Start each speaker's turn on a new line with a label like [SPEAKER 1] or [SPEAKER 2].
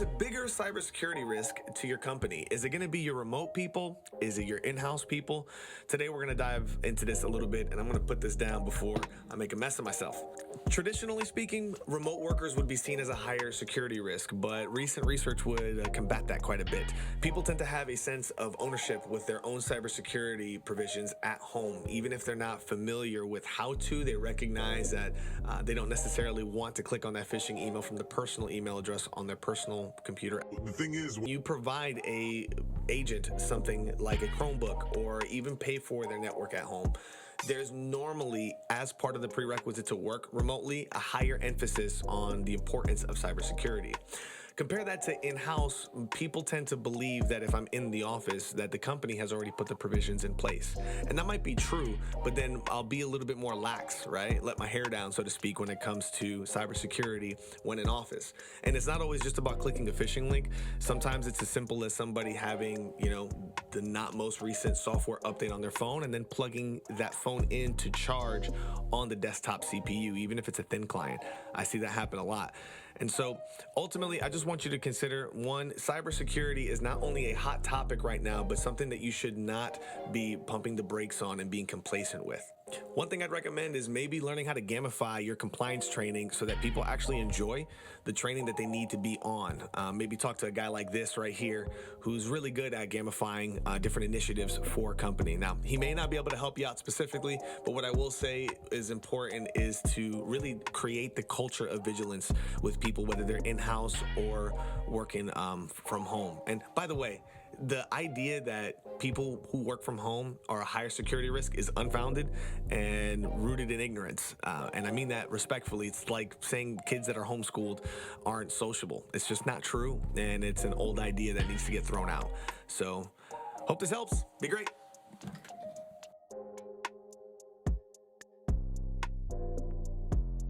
[SPEAKER 1] pose a bigger cybersecurity risk to your company? Is it going to be your remote people? Is it your in-house people? Today, we're going to dive into this a little bit, and I'm going to put this down before I make a mess of myself. Traditionally speaking, remote workers would be seen as a higher security risk, but recent research would combat that quite a bit. People tend to have a sense of ownership with their own cybersecurity provisions at home. Even if they're not familiar with how to, they recognize that they don't necessarily want to click on that phishing email from the personal email address on their personal computer.
[SPEAKER 2] The thing is,
[SPEAKER 1] when you provide a agent something like a Chromebook or even pay for their network at home, there's normally, as part of the prerequisite to work remotely, a higher emphasis on the importance of cybersecurity. Compare that to in-house. People tend to believe that if I'm in the office, that the company has already put the provisions in place. And that might be true, but then I'll be a little bit more lax, right? Let my hair down, so to speak, when it comes to cybersecurity when in office. And it's not always just about clicking a phishing link. Sometimes it's as simple as somebody having, the not most recent software update on their phone and then plugging that phone in to charge on the desktop CPU, even if it's a thin client. I see that happen a lot. And so ultimately, I just want you to consider, one, cybersecurity is not only a hot topic right now, but something that you should not be pumping the brakes on and being complacent with. One thing I'd recommend is maybe learning how to gamify your compliance training so that people actually enjoy the training that they need to be on. Maybe talk to a guy like this right here who's really good at gamifying different initiatives for a company. Now, he may not be able to help you out specifically, but what I will say is important is to really create the culture of vigilance with people, whether they're in-house or working from home. And by the way, the idea that people who work from home are a higher security risk is unfounded and rooted in ignorance. And I mean that respectfully. It's like saying kids that are homeschooled aren't sociable. It's just not true. And it's an old idea that needs to get thrown out. So hope this helps. Be great.